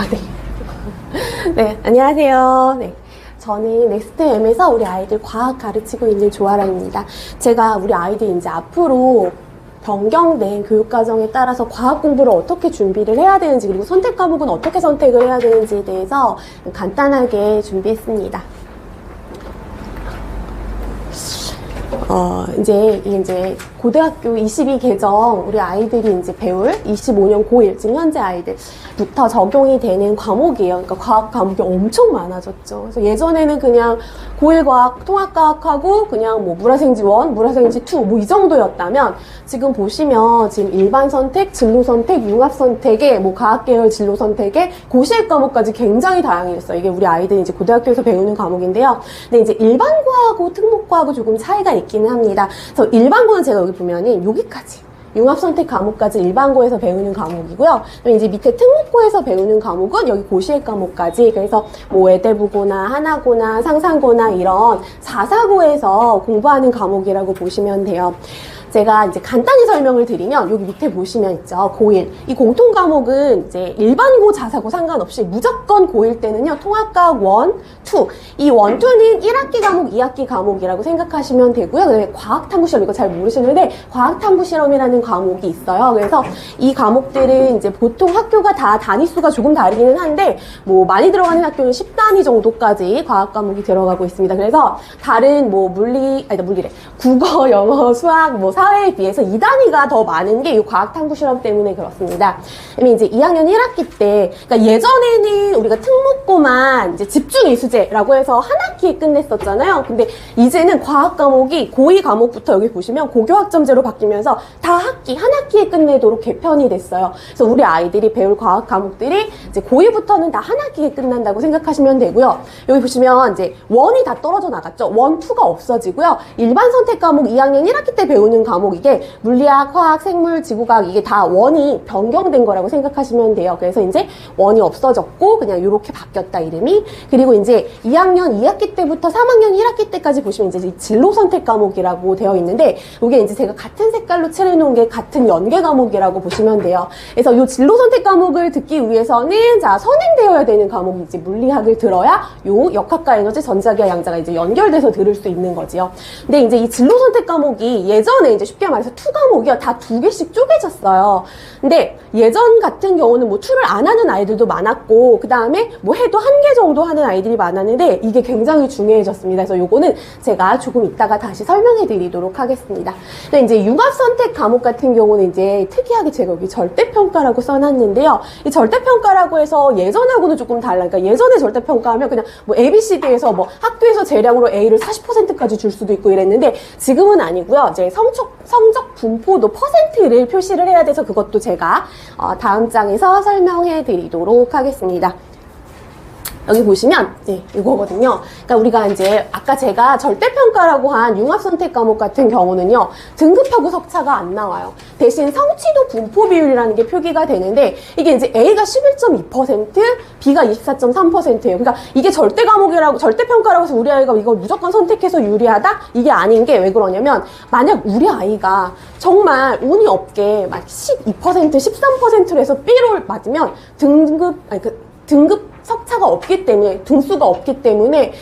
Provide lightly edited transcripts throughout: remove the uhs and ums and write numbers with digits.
네. 네, 안녕하세요. 네. 저는 넥스트엠에서 우리 아이들 과학 가르치고 있는 조아라입니다. 제가 우리 아이들 이제 앞으로 변경된 교육과정에 따라서 과학 공부를 어떻게 준비를 해야 되는지, 그리고 선택 과목은 어떻게 선택을 해야 되는지에 대해서 간단하게 준비했습니다. 이제 고등학교 22개정 우리 아이들이 이제 배울 25년 고1, 지금 현재 아이들부터 적용이 되는 과목이에요. 그러니까 과학 과목이 엄청 많아졌죠. 그래서 예전에는 그냥 고1 과학, 통합과학하고 그냥 뭐 물화생지 1, 물화생지 2, 뭐 이 정도였다면 지금 보시면 지금 일반 선택, 진로 선택, 융합 선택에 뭐 과학계열 진로 선택에 고시의 과목까지 굉장히 다양해졌어요. 이게 우리 아이들이 이제 고등학교에서 배우는 과목인데요. 근데 이제 일반고하고 특목고하고 조금 차이가 있기는 합니다. 그래서 일반고는 제가 여기 보면은 여기까지 융합선택 과목까지 일반고에서 배우는 과목이고요. 그다음에 이제 밑에 특목고에서 배우는 과목은 여기 고시의 과목까지, 그래서 뭐 외대부고나 하나고나 상상고나 이런 4사고에서 공부하는 과목이라고 보시면 돼요. 제가 이제 간단히 설명을 드리면 여기 밑에 보시면 있죠. 고1. 이 공통 과목은 이제 일반고, 자사고 상관없이 무조건 고1 때는요. 통합과학 1, 2. 이 1, 2는 1학기 과목, 2학기 과목이라고 생각하시면 되고요. 그다음에 과학탐구실험, 이거 잘 모르시는데 과학탐구실험이라는 과목이 있어요. 그래서 이 과목들은 이제 보통 학교가 다 단위수가 조금 다르기는 한데 뭐 많이 들어가는 학교는 10단위 정도까지 과학 과목이 들어가고 있습니다. 그래서 다른 뭐 국어, 영어, 수학, 뭐 사회에 비해서 2단위가 더 많은 게 이 과학탐구 실험 때문에 그렇습니다. 그러면 이제 2학년 1학기 때, 그러니까 예전에는 우리가 특목고만 이제 집중 이수제라고 해서 한 학기에 끝냈었잖아요. 근데 이제는 과학 과목이 고2 과목부터 여기 보시면 고교학점제로 바뀌면서 다 한 학기에 끝내도록 개편이 됐어요. 그래서 우리 아이들이 배울 과학 과목들이 이제 고2부터는 다 한 학기에 끝난다고 생각하시면 되고요. 여기 보시면 이제 1이 다 떨어져 나갔죠. 1, 2가 없어지고요. 일반 선택 과목 2학년 1학기 때 배우는 과목, 이게 물리학, 화학, 생물, 지구과학, 이게 다 1이 변경된 거라고 생각하시면 돼요. 그래서 이제 1이 없어졌고 그냥 이렇게 바뀌었다, 이름이. 그리고 이제 2학년 2학기 때부터 3학년 1학기 때까지 보시면 이제 진로 선택 과목이라고 되어 있는데, 이게 이제 제가 같은 색깔로 칠해놓은 게 같은 연계 과목이라고 보시면 돼요. 그래서 이 진로 선택 과목을 듣기 위해서는 자, 선행되어야 되는 과목이 이제 물리학을 들어야 요 역학과 에너지, 전자기와 양자가 이제 연결돼서 들을 수 있는 거지요. 근데 이제 이 진로 선택 과목이 예전에 이제 쉽게 말해서 2 과목이요. 다 2개씩 쪼개졌어요. 근데 예전 같은 경우는 뭐 2를 안 하는 아이들도 많았고, 그 다음에 뭐 해도 1개 정도 하는 아이들이 많았는데 이게 굉장히 중요해졌습니다. 그래서 요거는 제가 조금 이따가 다시 설명해 드리도록 하겠습니다. 근데 이제 융합 선택 과목 같은 경우는 이제 특이하게 제가 여기 절대평가라고 써놨는데요. 이 절대평가라고 해서 예전하고는 조금 달라. 그러니까 예전에 절대평가하면 그냥 뭐 ABCD에서 뭐 학교에서 재량으로 A를 40%까지 줄 수도 있고 이랬는데 지금은 아니고요. 이제 성적 분포도 퍼센트를 표시를 해야 돼서 그것도 제가 다음 장에서 설명해 드리도록 하겠습니다. 여기 보시면 이거거든요. 그러니까 우리가 이제 아까 제가 절대평가라고 한 융합선택 과목 같은 경우는요, 등급하고 석차가 안 나와요. 대신 성취도 분포 비율이라는 게 표기가 되는데, 이게 이제 A가 11.2%, B가 24.3%예요. 그러니까 이게 절대평가라고 해서 우리 아이가 이걸 무조건 선택해서 유리하다? 이게 아닌 게 왜 그러냐면, 만약 우리 아이가 정말 운이 없게 막 12%, 13%로 해서 B를 맞으면 등급 석차가 없기 때문에, 등수가 없기 때문에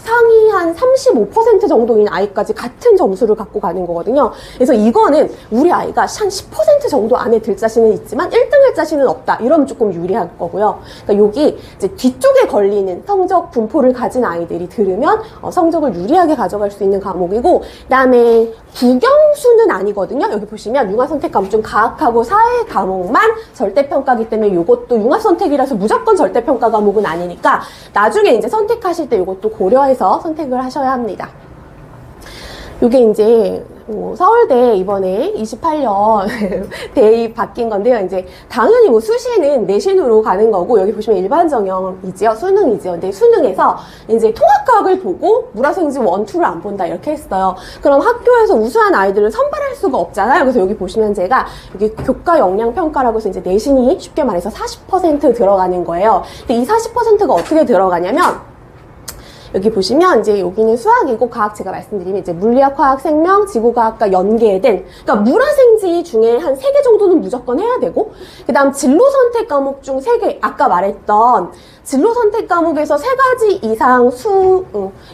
상위 한 35% 정도인 아이까지 같은 점수를 갖고 가는 거거든요. 그래서 이거는 우리 아이가 한 10% 정도 안에 들 자신은 있지만 1등 할 자신은 없다, 이러면 조금 유리할 거고요. 그러니까 여기 이제 뒤쪽에 걸리는 성적 분포를 가진 아이들이 들으면 성적을 유리하게 가져갈 수 있는 과목이고, 그다음에 국영수는 아니거든요. 여기 보시면 융합선택 과목 중 과학하고 사회 과목만 절대평가기 때문에 이것도 융합선택이라서 무조건 절대평가 과목은 아니니까 나중에 이제 선택하실 때 이것도 고려해서 선택을 하셔야 합니다. 이게 이제 서울대 이번에 28년 대입 바뀐 건데요. 이제 당연히 뭐 수시는 내신으로 가는 거고, 여기 보시면 일반 전형이지요. 수능이지요. 근데 수능에서 이제 통합과학을 보고 물화생지 1, 2를 안 본다, 이렇게 했어요. 그럼 학교에서 우수한 아이들을 선발할 수가 없잖아요. 그래서 여기 보시면 제가 여기 교과 역량 평가라고 해서 이제 내신이 쉽게 말해서 40% 들어가는 거예요. 근데 이 40%가 어떻게 들어가냐면, 여기 보시면 이제 여기는 수학이고 과학 제가 말씀드리면 이제 물리학, 화학, 생명, 지구과학과 연계된 그러니까 물화생지 중에 한 3개 정도는 무조건 해야 되고 그 다음 진로 선택 과목 중 3개 아까 말했던 진로 선택 과목에서 3가지 이상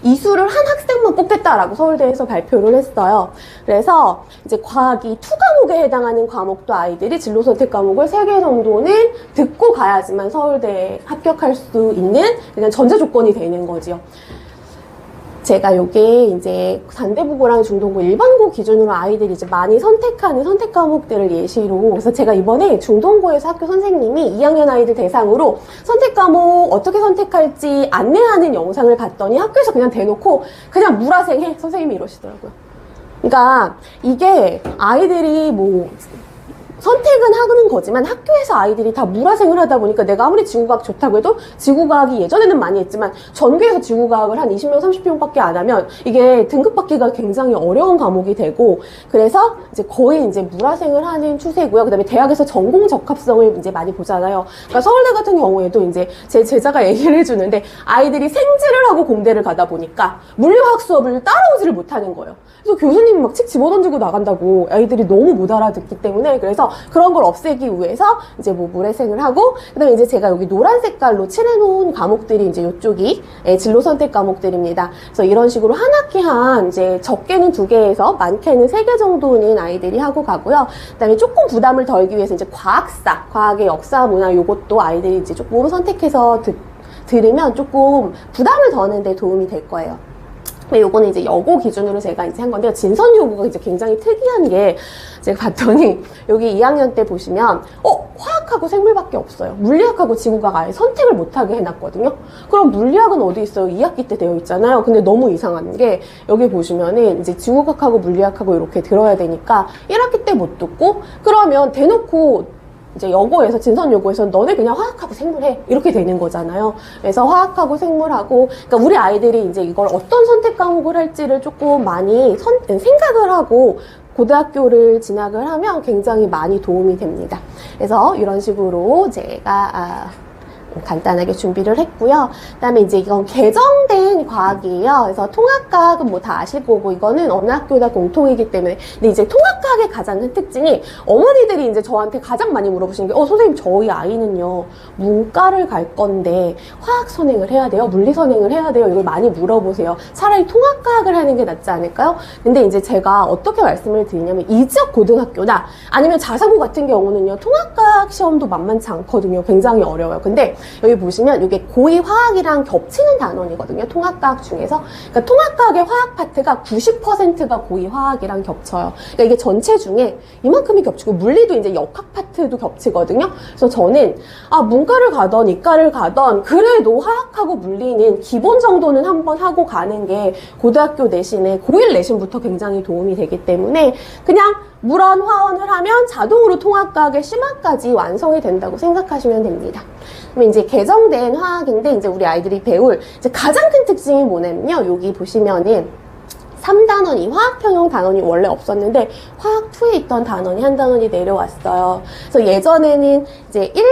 이수를 한 학생만 뽑겠다라고 서울대에서 발표를 했어요. 그래서 이제 과학이 2과목에 해당하는 과목도 아이들이 진로 선택 과목을 3개 정도는 듣고 가야지만 서울대에 합격할 수 있는 그냥 전제 조건이 되는 거지요. 제가 요게 이제 단대부고랑 중동고 일반고 기준으로 아이들이 이제 많이 선택하는 선택 과목들을 예시로 그래서 제가 이번에 중동고에서 학교 선생님이 2학년 아이들 대상으로 선택 과목 어떻게 선택할지 안내하는 영상을 봤더니 학교에서 그냥 대놓고 그냥 물화생 해 선생님이 이러시더라고요. 그러니까 이게 아이들이 뭐 선택은 하는 거지만 학교에서 아이들이 다 물화생을 하다 보니까 내가 아무리 지구과학 좋다고 해도 지구과학이 예전에는 많이 했지만 전교에서 지구과학을 한 20명, 30명밖에 안 하면 이게 등급받기가 굉장히 어려운 과목이 되고 그래서 이제 거의 이제 물화생을 하는 추세고요. 그 다음에 대학에서 전공 적합성을 이제 많이 보잖아요. 그러니까 서울대 같은 경우에도 이제 제 제자가 얘기를 해주는데 아이들이 생지를 하고 공대를 가다 보니까 물리화학 수업을 따라오지를 못하는 거예요. 그래서 교수님이 막 책 집어던지고 나간다고 아이들이 너무 못 알아듣기 때문에 그래서 그런 걸 없애기 위해서 이제 뭐 물회생을 하고 그다음에 이제 제가 여기 노란 색깔로 칠해놓은 과목들이 이제 이쪽이 진로 선택 과목들입니다. 그래서 이런 식으로 한 학기 한 이제 적게는 2개에서 많게는 3개 정도는 아이들이 하고 가고요. 그다음에 조금 부담을 덜기 위해서 이제 과학사, 과학의 역사, 문화 요것도 아이들이 이제 조금 선택해서 들으면 조금 부담을 더는 데 도움이 될 거예요. 요거는 이제 여고 기준으로 제가 이제 한 건데요. 진선 요고가 이제 굉장히 특이한 게 제가 봤더니 여기 2학년 때 보시면 화학하고 생물밖에 없어요. 물리학하고 지구과학 아예 선택을 못하게 해놨거든요. 그럼 물리학은 어디 있어요? 2학기 때 되어 있잖아요. 근데 너무 이상한 게 여기 보시면은 이제 지구과학하고 물리학하고 이렇게 들어야 되니까 1학기 때 못 듣고 그러면 대놓고 이제 여고에서 진선 여고에서 너네 그냥 화학하고 생물해 이렇게 되는 거잖아요. 그래서 화학하고 생물하고 그러니까 우리 아이들이 이제 이걸 어떤 선택 과목을 할지를 조금 많이 생각을 하고 고등학교를 진학을 하면 굉장히 많이 도움이 됩니다. 그래서 이런 식으로 제가 간단하게 준비를 했고요. 그다음에 이제 이건 개정된 과학이에요. 그래서 통합과학은 뭐 다 아실 거고 이거는 어느 학교나 공통이기 때문에 근데 이제 통합과학의 가장 큰 특징이 어머니들이 이제 저한테 가장 많이 물어보시는 게 선생님 저희 아이는요 문과를 갈 건데 화학 선행을 해야 돼요? 물리 선행을 해야 돼요? 이걸 많이 물어보세요. 차라리 통합과학을 하는 게 낫지 않을까요? 근데 이제 제가 어떻게 말씀을 드리냐면 이 지역 고등학교나 아니면 자사고 같은 경우는요 통합과학 시험도 만만치 않거든요. 굉장히 어려워요. 근데 여기 보시면 이게 고2 화학이랑 겹치는 단원이거든요. 통합과학 중에서. 그러니까 통합과학의 화학 파트가 90%가 고2 화학이랑 겹쳐요. 그러니까 이게 전체 중에 이만큼이 겹치고 물리도 이제 역학 파트도 겹치거든요. 그래서 저는 문과를 가던 이과를 가던 그래도 화학하고 물리는 기본 정도는 한번 하고 가는 게 고등학교 내신에 고1 내신부터 굉장히 도움이 되기 때문에 그냥 물원, 화원을 하면 자동으로 통합과학의 심화까지 완성이 된다고 생각하시면 됩니다. 그럼 이제 개정된 화학인데 이제 우리 아이들이 배울 이제 가장 큰 특징이 뭐냐면요. 여기 보시면은 3단원이 화학평형 단원이 원래 없었는데 화학2에 있던 단원이 한 단원이 내려왔어요. 그래서 예전에는 이제 1,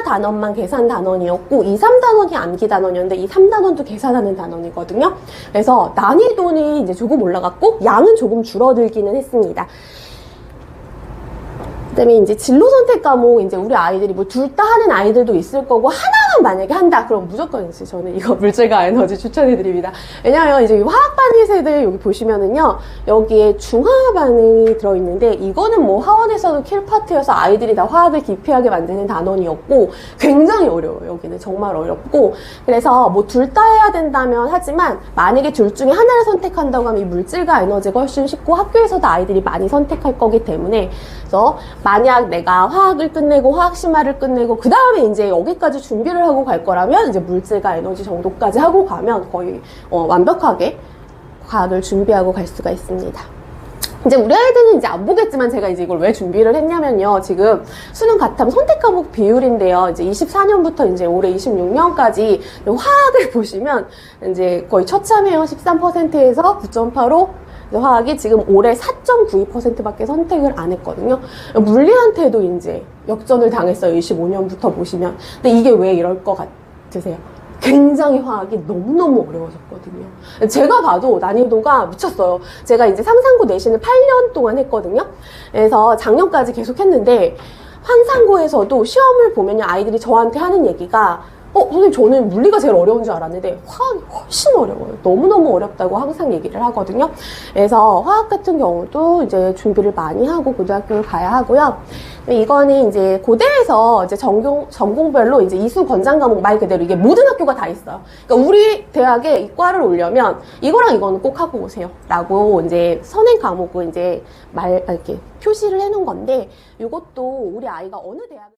4단원만 계산 단원이었고 2, 3단원이 암기 단원이었는데 이 3단원도 계산하는 단원이거든요. 그래서 난이도는 이제 조금 올라갔고 양은 조금 줄어들기는 했습니다. 그다음에 이제 진로 선택 과목 이제 우리 아이들이 뭐 둘 다 하는 아이들도 있을 거고 하나만 만약에 한다 그럼 무조건 이제 저는 이거 물질과 에너지 추천해드립니다. 왜냐하면 이제 화학 반응 세대 여기 보시면은요 여기에 중화 반응이 들어있는데 이거는 뭐 하원에서도 킬 파트여서 아이들이 다 화학을 기피하게 만드는 단원이었고 굉장히 어려워요. 여기는 정말 어렵고 그래서 뭐 둘 다 해야 된다면 하지만 만약에 둘 중에 하나를 선택한다고 하면 이 물질과 에너지가 훨씬 쉽고 학교에서도 아이들이 많이 선택할 거기 때문에 그래서 만약 내가 화학을 끝내고 화학 심화를 끝내고 그 다음에 이제 여기까지 준비를 하고 갈 거라면 이제 물질과 에너지 정도까지 하고 가면 거의 완벽하게 과학을 준비하고 갈 수가 있습니다. 이제 우리 아이들은 이제 안 보겠지만 제가 이제 이걸 왜 준비를 했냐면요. 지금 수능 가탐 선택 과목 비율인데요. 이제 24년부터 이제 올해 26년까지 화학을 보시면 이제 거의 처참해요. 13%에서 9.85 화학이 지금 올해 4.92%밖에 선택을 안 했거든요. 물리한테도 이제 역전을 당했어요. 25년부터 보시면. 근데 이게 왜 이럴 것 같으세요? 굉장히 화학이 너무너무 어려워졌거든요. 제가 봐도 난이도가 미쳤어요. 제가 이제 상상고 내신을 8년 동안 했거든요. 그래서 작년까지 계속 했는데 환상고에서도 시험을 보면 아이들이 저한테 하는 얘기가 선생님 저는 물리가 제일 어려운 줄 알았는데 화학이 훨씬 어려워요. 너무너무 어렵다고 항상 얘기를 하거든요. 그래서 화학 같은 경우도 이제 준비를 많이 하고 고등학교를 가야 하고요. 이거는 이제 고대에서 이제 전공별로 이제 이수 권장 과목 말 그대로 이게 모든 학교가 다 있어요. 그러니까 우리 대학에 이과를 오려면 이거랑 이거는 꼭 하고 오세요. 라고 이제 선행 과목을 이제 이렇게 표시를 해 놓은 건데 이것도 우리 아이가 어느 대학